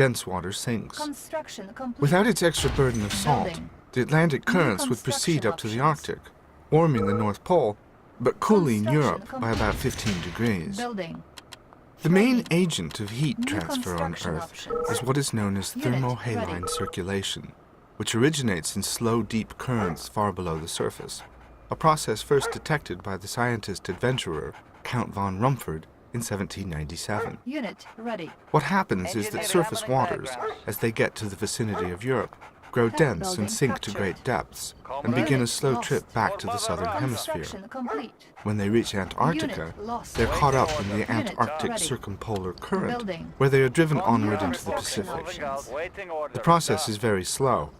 dense water sinks. Construction complete. Without its extra burden of salt, Building. the Atlantic currents would proceed up to the Arctic, warming the North Pole, but cooling Europe by about 15 degrees. Building. The main agent of heat New transfer on construction Earth options. is what is known as Unit thermohaline ready. circulation, which originates in slow, deep currents far below the surface, a process first detected by the scientist-adventurer Count von Rumford in 1797. Unit ready. What happens is that surface waters, as they get to the vicinity of Europe, grow dense and sink to great depths and begin a slow trip back to the southern hemisphere. Construction complete. When they reach Antarctica, Unit lost. they're caught up in the Unit Antarctic ready. circumpolar current, Building. where they are driven onward into the Construction Pacific. options. The process is very slow.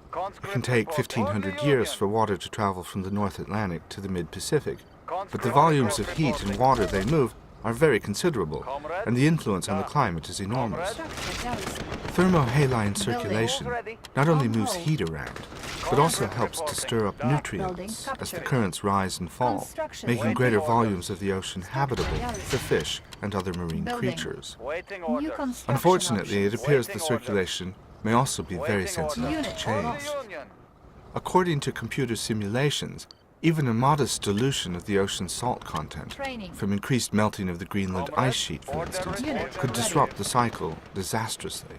It can take 1,500 years for water to travel from the North Atlantic to the mid-Pacific, but the volumes of heat and water they move are very considerable, and the influence on the climate is enormous. Thermohaline circulation not only moves heat around, but also helps to stir up nutrients as the currents rise and fall, making greater volumes of the ocean habitable for fish and other marine creatures. New construction Unfortunately, it options. appears the circulation may also be very sensitive to change. According to computer simulations, even a modest dilution of the ocean's salt content, Training. from increased melting of the Greenland ice sheet, for instance, could disrupt the cycle disastrously.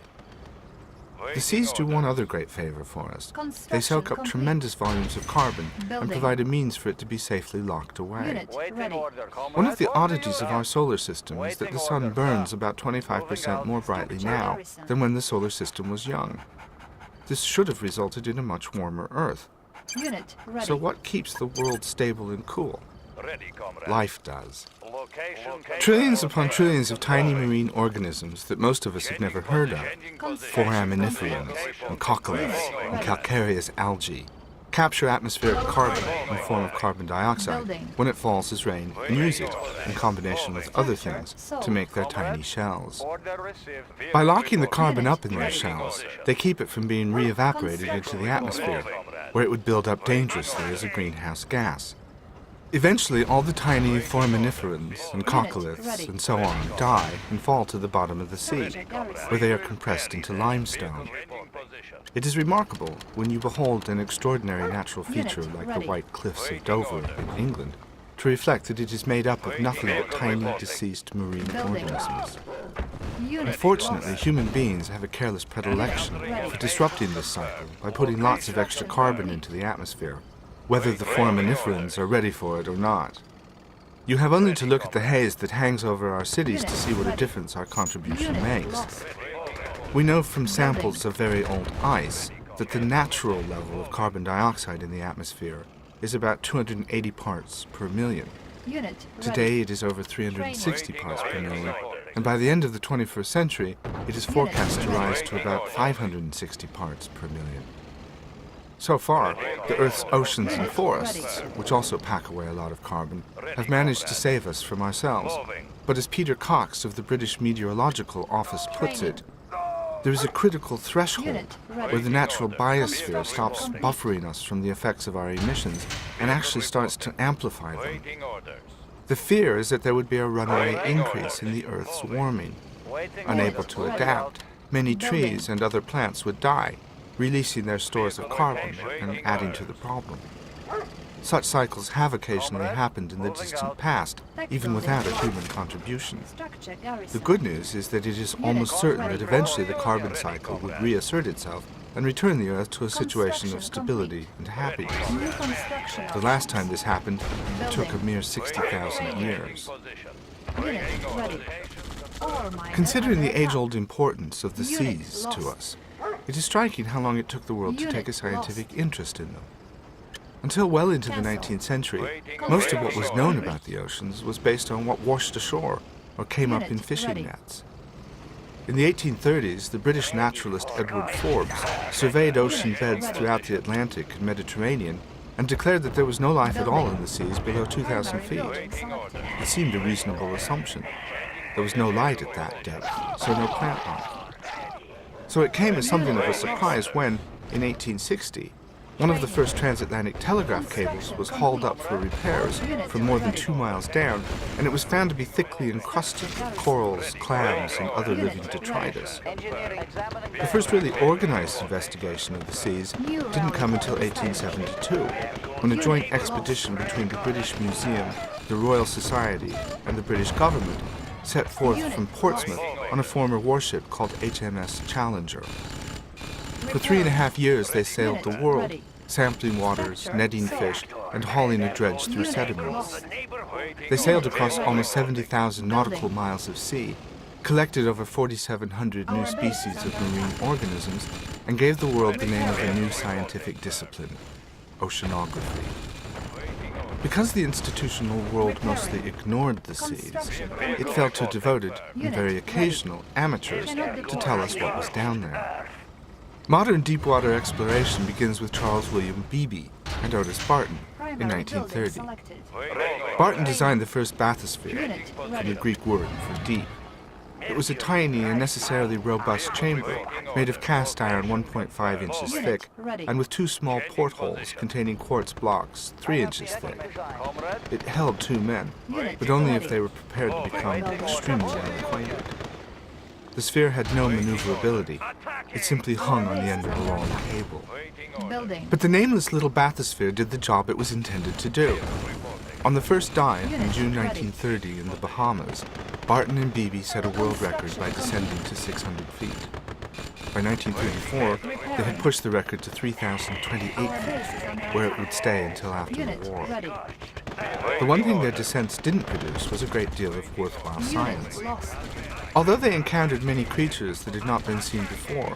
The seas do one other great favor for us. They soak up complete. tremendous volumes of carbon and Building. provide a means for it to be safely locked away. Unit ready. One of the oddities of our solar system is that the sun burns about 25% more brightly now than when the solar system was young. This should have resulted in a much warmer Earth. Unit ready. So what keeps the world stable and cool? Life does. Location. Trillions upon trillions of tiny marine organisms that most of us have never heard of, foraminiferans and coccoliths and calcareous algae, capture atmospheric carbon in the form of carbon dioxide when it falls as rain and use it in combination with other things to make their tiny shells. Order received. By locking the carbon up in their shells, they keep it from being re-evaporated into the atmosphere, where it would build up dangerously as a greenhouse gas. Eventually, all the tiny foraminiferans and coccoliths and so on die and fall to the bottom of the sea, where they are compressed into limestone. It is remarkable when you behold an extraordinary natural feature like the White Cliffs of Dover in England to reflect that it is made up of nothing but tiny deceased marine organisms. Unfortunately, human beings have a careless predilection for disrupting this cycle by putting lots of extra carbon into the atmosphere, whether the foraminiferans are ready for it or not. You have only to look at the haze that hangs over our cities to see what a difference our contribution makes. We know from samples of very old ice that the natural level of carbon dioxide in the atmosphere is about 280 parts per million. Unit ready. Today it is over 360 parts per million, and by the end of the 21st century, it is forecast to rise to about 560 parts per million. So far, the Earth's oceans and forests, which also pack away a lot of carbon, have managed to save us from ourselves. But as Peter Cox of the British Meteorological Office puts it, there is a critical threshold where the natural biosphere stops buffering us from the effects of our emissions and actually starts to amplify them. Waiting orders. The fear is that there would be a runaway increase in the Earth's warming. Unable to adapt, many trees and other plants would die, releasing their stores of carbon and adding to the problem. Such cycles have occasionally happened in the distant past, even without a human contribution. Structure The garrison. good news is that it is almost certain that eventually the carbon cycle would reassert itself and return the Earth to a situation of stability and happiness. New construction The last time this happened took a mere 60,000 years. Unit ready. Ore miner Considering the under attack. age-old importance of the Unit seas to lost. us, it is striking how long it took the world to Unit take a scientific lost. interest in them. Until well into the Cancel. 19th century, most of what was known about the oceans was based on what washed ashore or came up in Unit fishing ready. nets. In the 1830s, the British naturalist Edward Forbes surveyed ocean beds throughout the Atlantic and Mediterranean and declared that there was no life at all in the seas below 2,000 feet. It seemed a reasonable assumption. There was no light at that depth, so no plant life. So it came as something of a surprise when, in 1860, One of the first transatlantic telegraph cables was hauled up for repairs from more than 2 miles down, and it was found to be thickly encrusted with corals, clams, and other living detritus. The first really organized investigation of the seas didn't come until 1872, when a joint expedition between the British Museum, the Royal Society, and the British government set forth from Portsmouth on a former warship called HMS Challenger. For 3.5 years they sailed the world, sampling waters, netting fish, and hauling a dredge through sediments. They sailed across almost 70,000 nautical miles of sea, collected over 4,700 new species of marine organisms, and gave the world the name of a new scientific discipline, oceanography. Because the institutional world mostly ignored the seas, it fell to devoted and very occasional amateurs to tell us what was down there. Modern deepwater exploration begins with Charles William Beebe and Otis Barton in 1930. Barton designed the first bathysphere, from the Greek word for deep. It was a tiny and necessarily robust chamber made of cast iron 1.5 inches thick and with 2 small portholes containing quartz blocks 3 inches thick. It held 2 men, but only if they were prepared to become extremely well acquainted. The sphere had no maneuverability. It simply hung on the end of a long cable. But the nameless little bathysphere did the job it was intended to do. On the first dive in June 1930 in the Bahamas, Barton and Beebe set a world record by descending to 600 feet. By 1934, they had pushed the record to 3,028 feet, where it would stay until after the war. The one thing their descents didn't produce was a great deal of worthwhile science. Although they encountered many creatures that had not been seen before,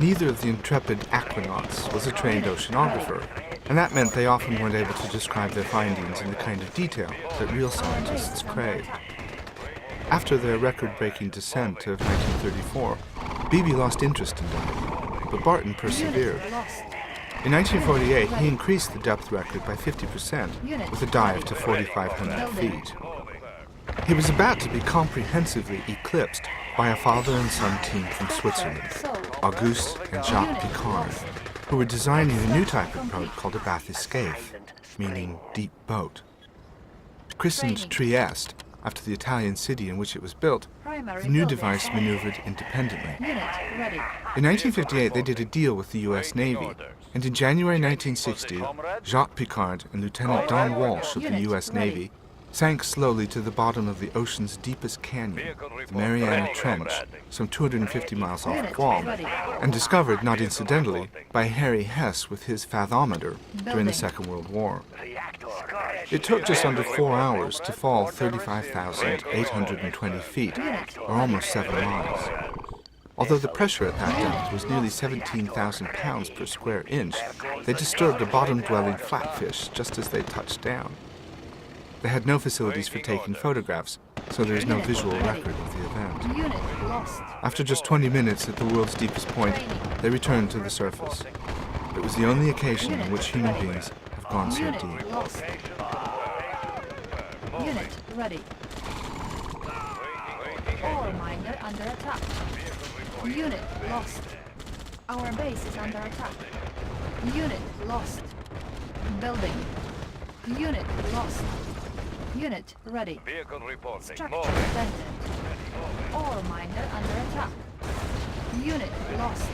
neither of the intrepid aquanauts was a trained oceanographer, and that meant they often weren't able to describe their findings in the kind of detail that real scientists craved. After their record-breaking descent of 1934, Beebe lost interest in diving, but Barton persevered. In 1948, he increased the depth record by 50% with a dive to 4,500 feet. He was about to be comprehensively eclipsed by a father and son team from Switzerland, Auguste and Jacques Picard, who were designing a new type of boat called a bathyscaphe, meaning deep boat. Christened Trieste, after the Italian city in which it was built, the new device maneuvered independently. In 1958, they did a deal with the U.S. Navy, and in January 1960, Jacques Picard and Lieutenant Don Walsh of the U.S. Navy sank slowly to the bottom of the ocean's deepest canyon, the Mariana Trench, some 250 miles off Guam, and discovered, not incidentally, by Harry Hess with his fathometer during the Second World War. It took just under 4 hours to fall 35,820 feet, or almost 7 miles. Although the pressure at that depth was nearly 17,000 pounds per square inch, they disturbed a bottom-dwelling flatfish just as they touched down. They had no facilities for taking photographs, so there is no visual record of the event. After just 20 minutes at the world's deepest point, they returned to the surface. It was the only occasion on which human beings have gone so deep. Unit ready. Ore miner under attack. Unit lost. Our base is under attack. Unit lost. Building. Unit lost. Unit ready. Vehicle reporting. Structure abandoned. Ore miner under attack. Unit lost.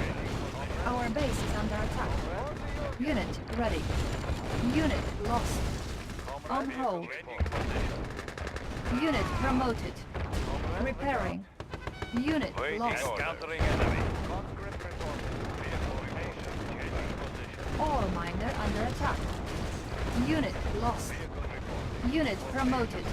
Our base is under attack. Unit ready. Unit lost. On hold. Unit promoted. Repairing. Unit lost. Countering enemy. Ore miner under attack. Unit lost. Unit promoted.